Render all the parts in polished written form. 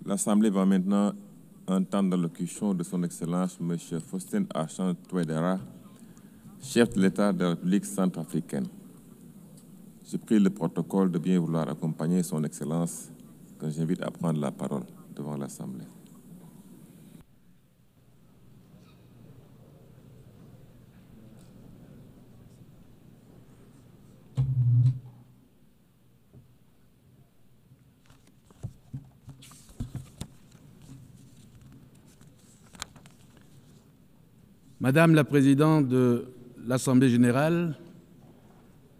L'Assemblée va maintenant entendre l'allocution de son Excellence M. Faustin Archange Touadéra, chef de l'État de la République centrafricaine. Je prie le protocole de bien vouloir accompagner son Excellence, que j'invite à prendre la parole devant l'Assemblée. Madame la Présidente de l'Assemblée générale,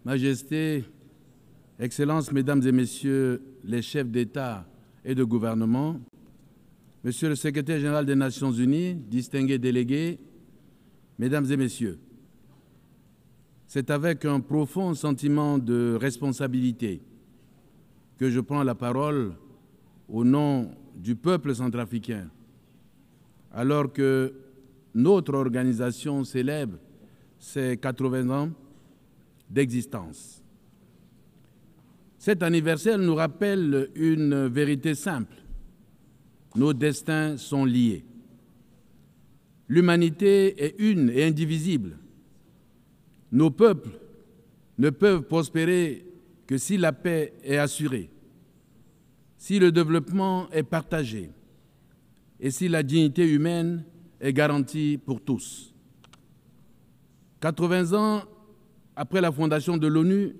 Majesté, Excellences, Mesdames et Messieurs les chefs d'État et de gouvernement, Monsieur le Secrétaire général des Nations unies, distingués délégués, Mesdames et Messieurs, c'est avec un profond sentiment de responsabilité que je prends la parole au nom du peuple centrafricain, alors que notre organisation célèbre ses 80 ans d'existence. Cet anniversaire nous rappelle une vérité simple. Nos destins sont liés. L'humanité est une et indivisible. Nos peuples ne peuvent prospérer que si la paix est assurée, si le développement est partagé et si la dignité humaine est garantie pour tous. 80 ans après la fondation de l'ONU,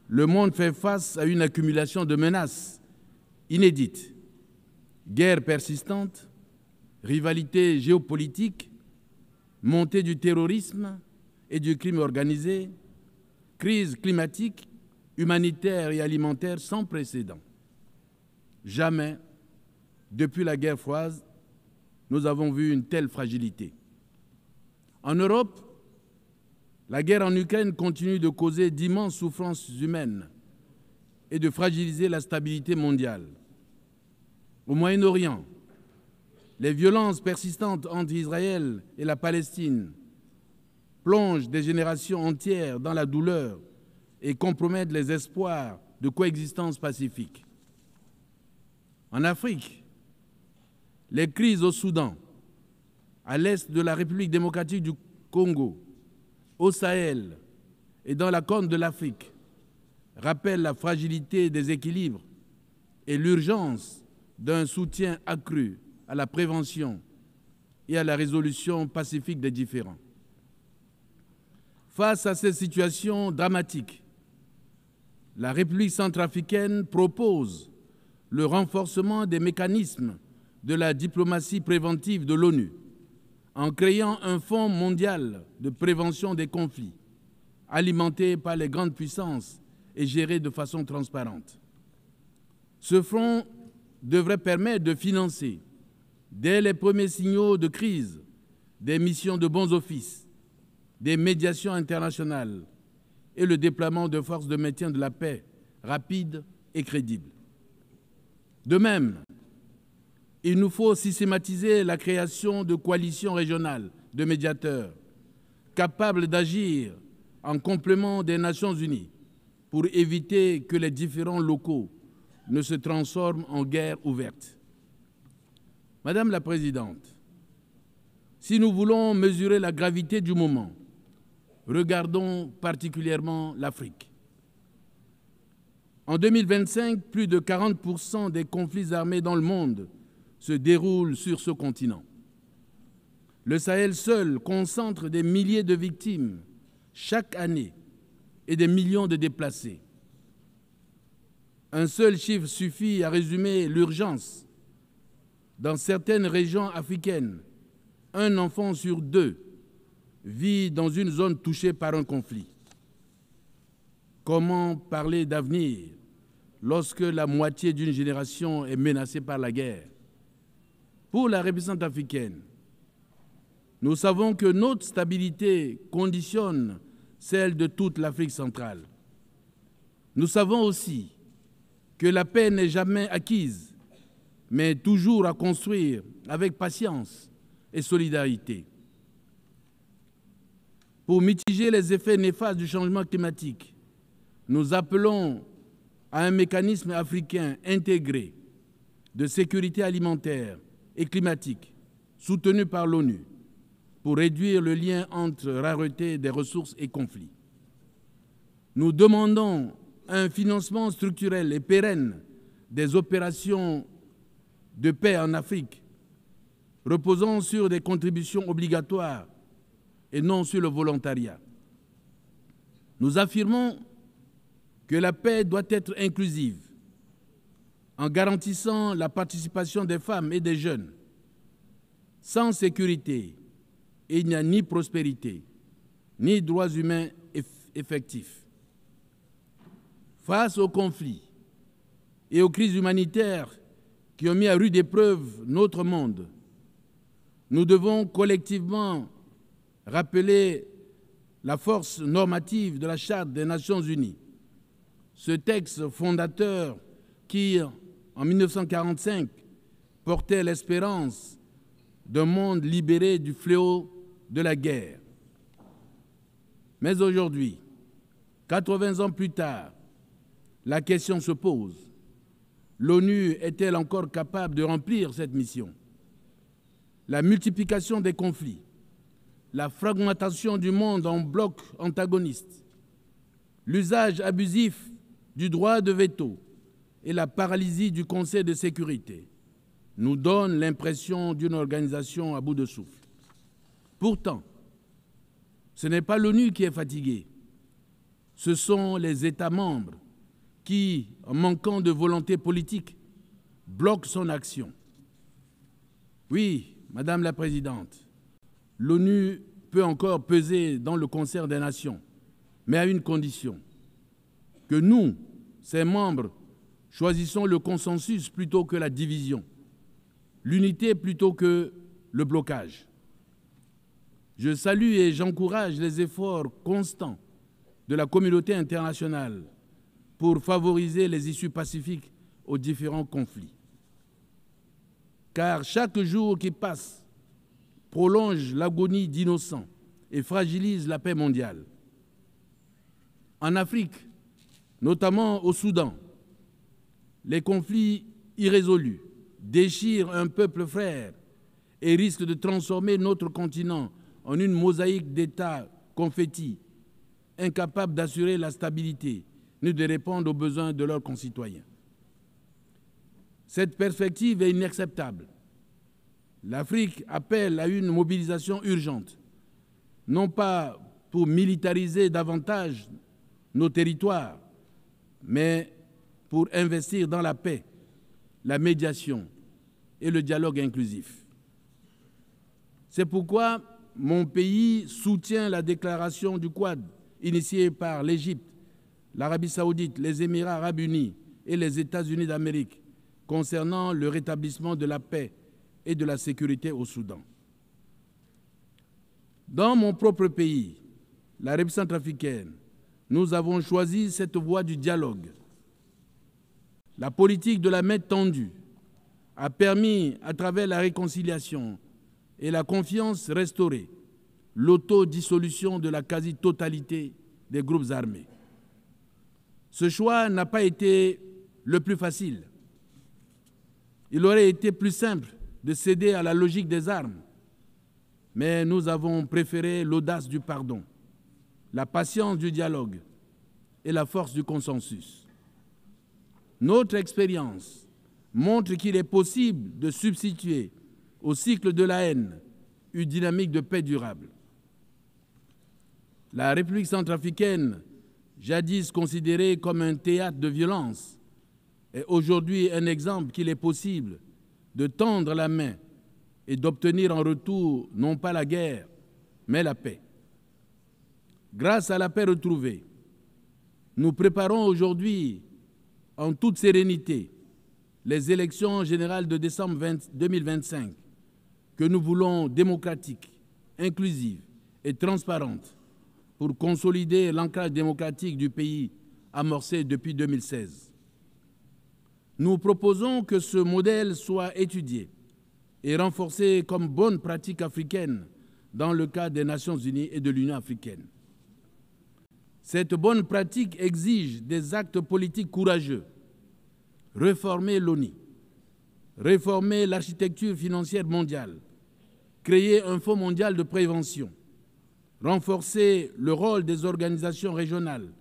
le monde fait face à une accumulation de menaces inédites. Guerres persistantes, rivalités géopolitiques, montée du terrorisme et du crime organisé, crise climatique, humanitaire et alimentaire sans précédent. Jamais, depuis la guerre froide, nous avons vu une telle fragilité. En Europe, la guerre en Ukraine continue de causer d'immenses souffrances humaines et de fragiliser la stabilité mondiale. Au Moyen-Orient, les violences persistantes entre Israël et la Palestine plongent des générations entières dans la douleur et compromettent les espoirs de coexistence pacifique. En Afrique, les crises au Soudan, à l'est de la République démocratique du Congo, au Sahel et dans la Corne de l'Afrique rappellent la fragilité des équilibres et l'urgence d'un soutien accru à la prévention et à la résolution pacifique des différends. Face à ces situations dramatiques, la République centrafricaine propose le renforcement des mécanismes de la diplomatie préventive de l'ONU, en créant un fonds mondial de prévention des conflits, alimenté par les grandes puissances et géré de façon transparente. Ce fonds devrait permettre de financer, dès les premiers signaux de crise, des missions de bons offices, des médiations internationales et le déploiement de forces de maintien de la paix rapides et crédibles. De même, il nous faut systématiser la création de coalitions régionales de médiateurs capables d'agir en complément des Nations unies pour éviter que les différends locaux ne se transforment en guerre ouverte. Madame la Présidente, si nous voulons mesurer la gravité du moment, regardons particulièrement l'Afrique. En 2025, plus de 40% des conflits armés dans le monde se déroulent sur ce continent. Le Sahel seul concentre des milliers de victimes chaque année et des millions de déplacés. Un seul chiffre suffit à résumer l'urgence. Dans certaines régions africaines, un enfant sur deux vit dans une zone touchée par un conflit. Comment parler d'avenir lorsque la moitié d'une génération est menacée par la guerre? Pour la République centrafricaine, nous savons que notre stabilité conditionne celle de toute l'Afrique centrale. Nous savons aussi que la paix n'est jamais acquise, mais toujours à construire avec patience et solidarité. Pour mitiger les effets néfastes du changement climatique, nous appelons à un mécanisme africain intégré de sécurité alimentaire et climatique soutenu par l'ONU pour réduire le lien entre rareté des ressources et conflits. Nous demandons un financement structurel et pérenne des opérations de paix en Afrique, reposant sur des contributions obligatoires et non sur le volontariat. Nous affirmons que la paix doit être inclusive, en garantissant la participation des femmes et des jeunes. Sans sécurité, il n'y a ni prospérité, ni droits humains effectifs. Face aux conflits et aux crises humanitaires qui ont mis à rude épreuve notre monde, nous devons collectivement rappeler la force normative de la Charte des Nations Unies. Ce texte fondateur qui, en 1945, portait l'espérance d'un monde libéré du fléau de la guerre. Mais aujourd'hui, 80 ans plus tard, la question se pose. L'ONU est-elle encore capable de remplir cette mission? La multiplication des conflits, la fragmentation du monde en blocs antagonistes, l'usage abusif du droit de veto et la paralysie du Conseil de sécurité nous donnent l'impression d'une organisation à bout de souffle. Pourtant, ce n'est pas l'ONU qui est fatiguée, ce sont les États membres qui, en manquant de volonté politique, bloquent son action. Oui, Madame la Présidente, l'ONU peut encore peser dans le concert des nations, mais à une condition, que nous, ses membres, choisissons le consensus plutôt que la division, l'unité plutôt que le blocage. Je salue et j'encourage les efforts constants de la communauté internationale pour favoriser les issues pacifiques aux différents conflits. Car chaque jour qui passe prolonge l'agonie d'innocents et fragilise la paix mondiale. En Afrique, notamment au Soudan, les conflits irrésolus déchirent un peuple frère et risquent de transformer notre continent en une mosaïque d'États confettis, incapables d'assurer la stabilité ni de répondre aux besoins de leurs concitoyens. Cette perspective est inacceptable. L'Afrique appelle à une mobilisation urgente, non pas pour militariser davantage nos territoires, mais pour investir dans la paix, la médiation et le dialogue inclusif. C'est pourquoi mon pays soutient la déclaration du Quad initiée par l'Égypte, l'Arabie saoudite, les Émirats arabes unis et les États-Unis d'Amérique concernant le rétablissement de la paix et de la sécurité au Soudan. Dans mon propre pays, la République centrafricaine, nous avons choisi cette voie du dialogue. La politique de la main tendue a permis, à travers la réconciliation et la confiance restaurée, l'autodissolution de la quasi-totalité des groupes armés. Ce choix n'a pas été le plus facile. Il aurait été plus simple de céder à la logique des armes, mais nous avons préféré l'audace du pardon, la patience du dialogue et la force du consensus. Notre expérience montre qu'il est possible de substituer au cycle de la haine une dynamique de paix durable. La République centrafricaine, jadis considérée comme un théâtre de violence, est aujourd'hui un exemple qu'il est possible de tendre la main et d'obtenir en retour non pas la guerre, mais la paix. Grâce à la paix retrouvée, nous préparons aujourd'hui en toute sérénité les élections générales de décembre 2025 que nous voulons démocratiques, inclusives et transparentes pour consolider l'ancrage démocratique du pays amorcé depuis 2016. Nous proposons que ce modèle soit étudié et renforcé comme bonne pratique africaine dans le cadre des Nations Unies et de l'Union africaine. Cette bonne pratique exige des actes politiques courageux. Réformer l'ONU, réformer l'architecture financière mondiale, créer un fonds mondial de prévention, renforcer le rôle des organisations régionales,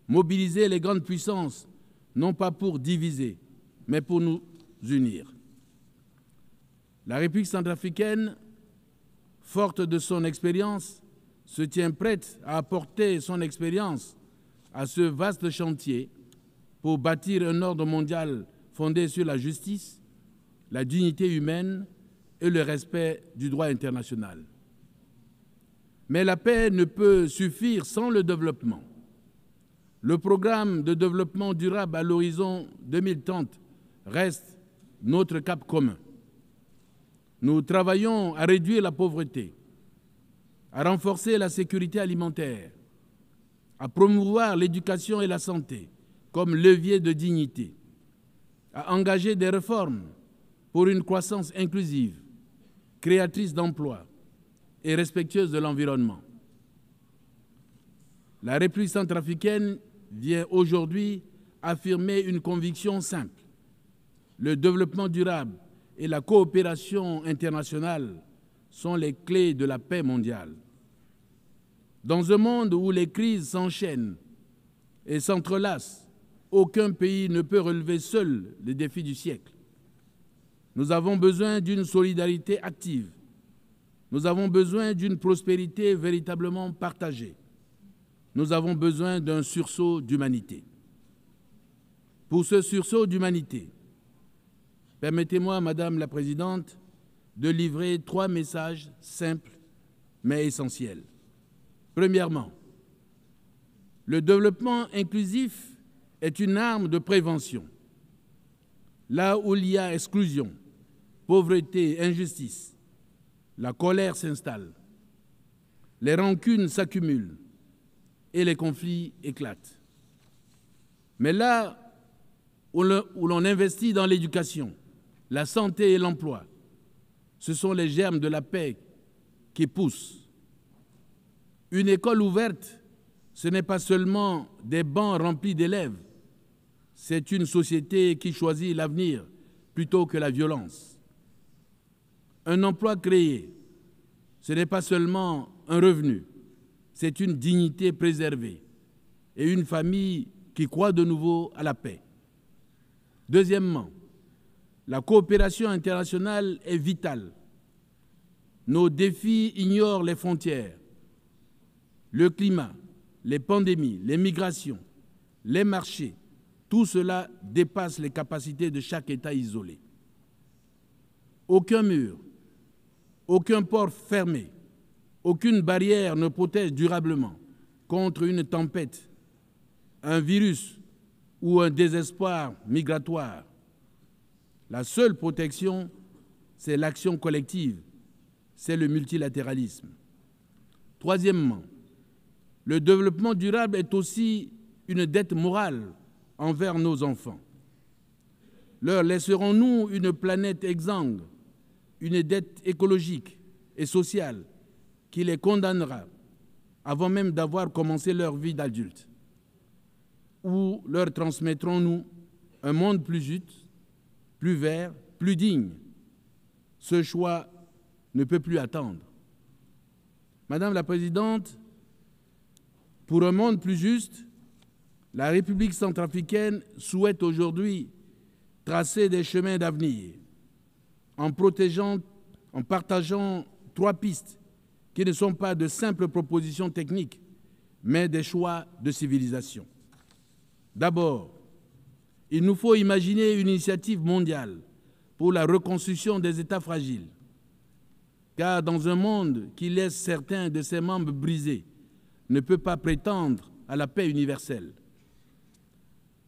mobiliser les grandes puissances, non pas pour diviser, mais pour nous unir. La République centrafricaine, forte de son expérience, se tient prête à apporter son expérience à ce vaste chantier pour bâtir un ordre mondial fondé sur la justice, la dignité humaine et le respect du droit international. Mais la paix ne peut suffire sans le développement. Le programme de développement durable à l'horizon 2030 reste notre cap commun. Nous travaillons à réduire la pauvreté, à renforcer la sécurité alimentaire, à promouvoir l'éducation et la santé comme levier de dignité, à engager des réformes pour une croissance inclusive, créatrice d'emplois et respectueuse de l'environnement. La République centrafricaine vient aujourd'hui affirmer une conviction simple. Le développement durable et la coopération internationale sont les clés de la paix mondiale. Dans un monde où les crises s'enchaînent et s'entrelacent, aucun pays ne peut relever seul les défis du siècle. Nous avons besoin d'une solidarité active. Nous avons besoin d'une prospérité véritablement partagée. Nous avons besoin d'un sursaut d'humanité. Pour ce sursaut d'humanité, permettez-moi, Madame la Présidente, de livrer 3 messages simples mais essentiels. Premièrement, le développement inclusif est une arme de prévention. Là où il y a exclusion, pauvreté, injustice, la colère s'installe, les rancunes s'accumulent et les conflits éclatent. Mais là où l'on investit dans l'éducation, la santé et l'emploi, ce sont les germes de la paix qui poussent. Une école ouverte, ce n'est pas seulement des bancs remplis d'élèves, c'est une société qui choisit l'avenir plutôt que la violence. Un emploi créé, ce n'est pas seulement un revenu, c'est une dignité préservée et une famille qui croit de nouveau à la paix. Deuxièmement, la coopération internationale est vitale. Nos défis ignorent les frontières. Le climat, les pandémies, les migrations, les marchés, tout cela dépasse les capacités de chaque État isolé. Aucun mur, aucun port fermé, aucune barrière ne protège durablement contre une tempête, un virus ou un désespoir migratoire. La seule protection, c'est l'action collective, c'est le multilatéralisme. Troisièmement, le développement durable est aussi une dette morale envers nos enfants. Leur laisserons-nous une planète exsangue, une dette écologique et sociale qui les condamnera avant même d'avoir commencé leur vie d'adulte? Ou leur transmettrons-nous un monde plus juste, plus vert, plus digne? Ce choix ne peut plus attendre. Madame la Présidente, pour un monde plus juste, la République centrafricaine souhaite aujourd'hui tracer des chemins d'avenir en partageant 3 pistes qui ne sont pas de simples propositions techniques, mais des choix de civilisation. D'abord, il nous faut imaginer une initiative mondiale pour la reconstruction des États fragiles, car dans un monde qui laisse certains de ses membres brisés, ne peut pas prétendre à la paix universelle.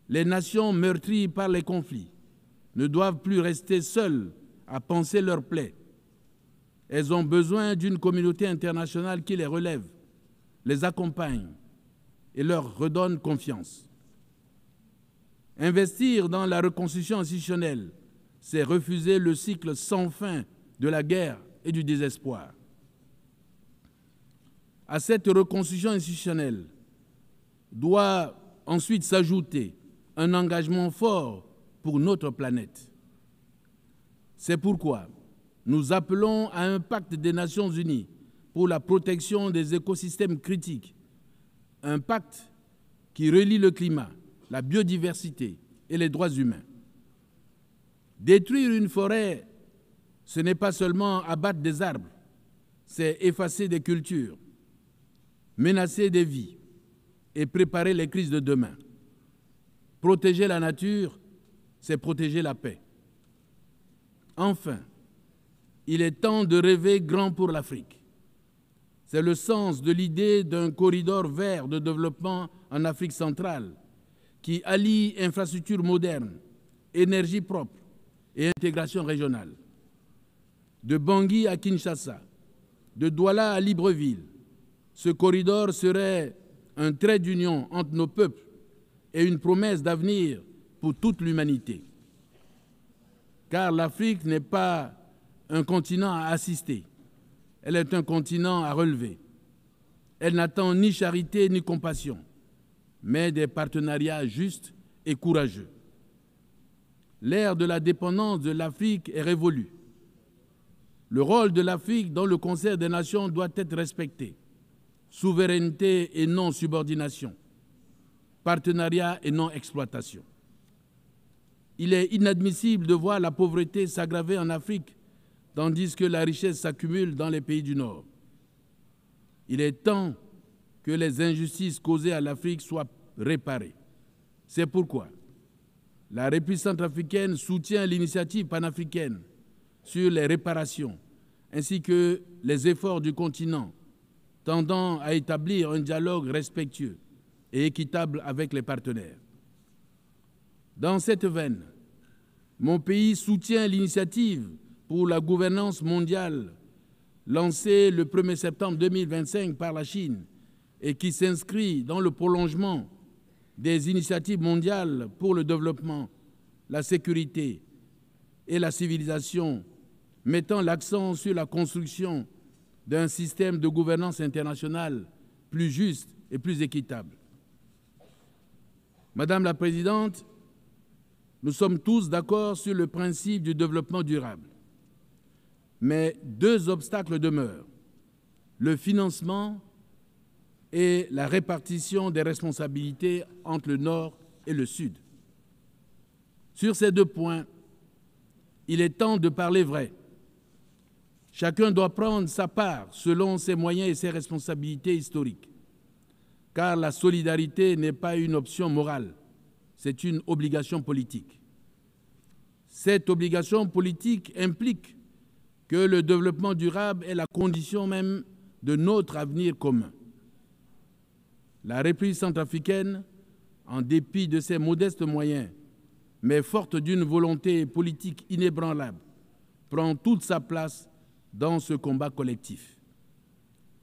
Les nations meurtries par les conflits ne doivent plus rester seules à panser leurs plaies. Elles ont besoin d'une communauté internationale qui les relève, les accompagne et leur redonne confiance. Investir dans la reconstruction institutionnelle, c'est refuser le cycle sans fin de la guerre et du désespoir. À cette reconstruction institutionnelle doit ensuite s'ajouter un engagement fort pour notre planète. C'est pourquoi nous appelons à un pacte des Nations Unies pour la protection des écosystèmes critiques, un pacte qui relie le climat, la biodiversité et les droits humains. Détruire une forêt, ce n'est pas seulement abattre des arbres, c'est effacer des cultures, menacer des vies et préparer les crises de demain. Protéger la nature, c'est protéger la paix. Enfin, il est temps de rêver grand pour l'Afrique. C'est le sens de l'idée d'un corridor vert de développement en Afrique centrale qui allie infrastructures modernes, énergie propre et intégration régionale. De Bangui à Kinshasa, de Douala à Libreville, ce corridor serait un trait d'union entre nos peuples et une promesse d'avenir pour toute l'humanité. Car l'Afrique n'est pas un continent à assister, elle est un continent à relever. Elle n'attend ni charité ni compassion, mais des partenariats justes et courageux. L'ère de la dépendance de l'Afrique est révolue. Le rôle de l'Afrique dans le concert des nations doit être respecté. Souveraineté et non subordination. Partenariat et non exploitation. Il est inadmissible de voir la pauvreté s'aggraver en Afrique, tandis que la richesse s'accumule dans les pays du Nord. Il est temps que les injustices causées à l'Afrique soient réparées. C'est pourquoi la République centrafricaine soutient l'initiative panafricaine sur les réparations, ainsi que les efforts du continent tendant à établir un dialogue respectueux et équitable avec les partenaires. Dans cette veine, mon pays soutient l'initiative pour la gouvernance mondiale lancée le 1er septembre 2025 par la Chine et qui s'inscrit dans le prolongement des initiatives mondiales pour le développement, la sécurité et la civilisation, mettant l'accent sur la construction d'un système de gouvernance internationale plus juste et plus équitable. Madame la Présidente, nous sommes tous d'accord sur le principe du développement durable. Mais deux obstacles demeurent, le financement et la répartition des responsabilités entre le Nord et le Sud. Sur ces deux points, il est temps de parler vrai. Chacun doit prendre sa part selon ses moyens et ses responsabilités historiques. Car la solidarité n'est pas une option morale, c'est une obligation politique. Cette obligation politique implique que le développement durable est la condition même de notre avenir commun. La République centrafricaine, en dépit de ses modestes moyens, mais forte d'une volonté politique inébranlable, prend toute sa place dans ce combat collectif.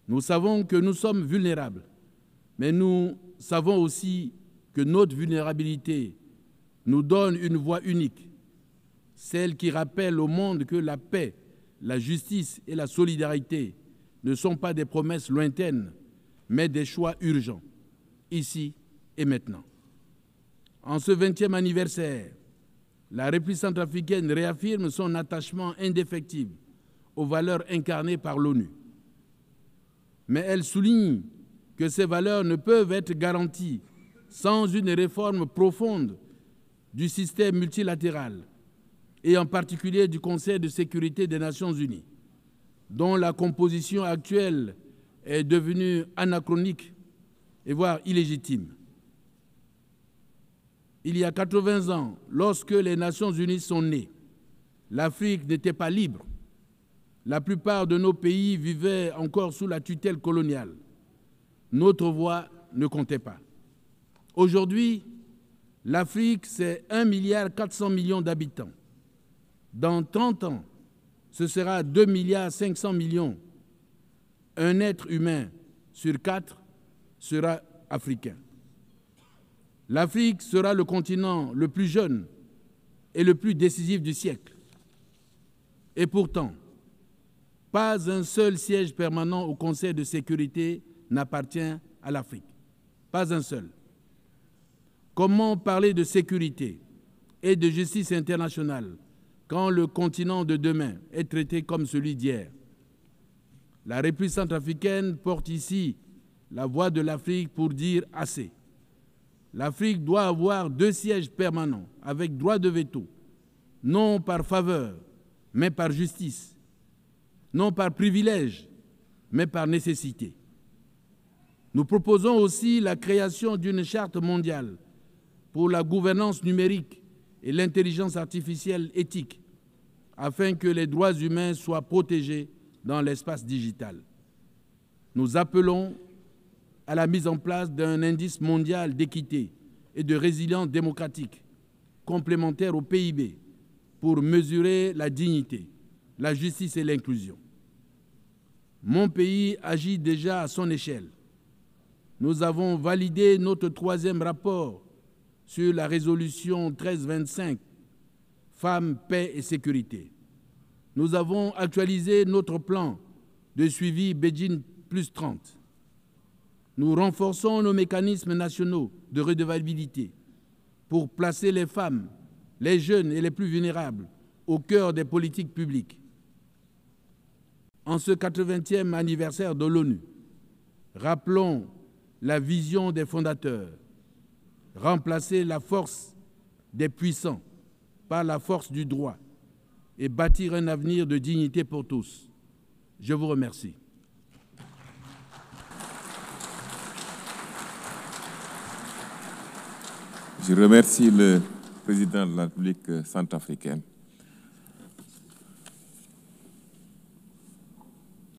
Nous savons que nous sommes vulnérables, mais nous savons aussi que notre vulnérabilité nous donne une voix unique, celle qui rappelle au monde que la paix, la justice et la solidarité ne sont pas des promesses lointaines, mais des choix urgents, ici et maintenant. En ce 20e anniversaire, la République centrafricaine réaffirme son attachement indéfectible aux valeurs incarnées par l'ONU. Mais elle souligne que ces valeurs ne peuvent être garanties sans une réforme profonde du système multilatéral et en particulier du Conseil de sécurité des Nations unies, dont la composition actuelle est devenue anachronique et voire illégitime. Il y a 80 ans, lorsque les Nations unies sont nées, l'Afrique n'était pas libre. La plupart de nos pays vivaient encore sous la tutelle coloniale. Notre voix ne comptait pas. Aujourd'hui, l'Afrique, c'est 1,4 milliard d'habitants. Dans 30 ans, ce sera 2,5 milliards. Un être humain sur 4 sera africain. L'Afrique sera le continent le plus jeune et le plus décisif du siècle. Et pourtant, pas un seul siège permanent au Conseil de sécurité n'appartient à l'Afrique. Pas un seul. Comment parler de sécurité et de justice internationale quand le continent de demain est traité comme celui d'hier. La République centrafricaine porte ici la voix de l'Afrique pour dire assez. L'Afrique doit avoir 2 sièges permanents avec droit de veto, non par faveur, mais par justice, non par privilège, mais par nécessité. Nous proposons aussi la création d'une charte mondiale pour la gouvernance numérique et l'intelligence artificielle éthique, afin que les droits humains soient protégés dans l'espace digital. Nous appelons à la mise en place d'un indice mondial d'équité et de résilience démocratique, complémentaire au PIB, pour mesurer la dignité, la justice et l'inclusion. Mon pays agit déjà à son échelle. Nous avons validé notre 3e rapport sur la résolution 1325, Femmes, Paix et Sécurité. Nous avons actualisé notre plan de suivi Beijing +30. Nous renforçons nos mécanismes nationaux de redevabilité pour placer les femmes, les jeunes et les plus vulnérables au cœur des politiques publiques. En ce 80e anniversaire de l'ONU, rappelons la vision des fondateurs, remplacer la force des puissants par la force du droit et bâtir un avenir de dignité pour tous. Je vous remercie. Je remercie le président de la République centrafricaine.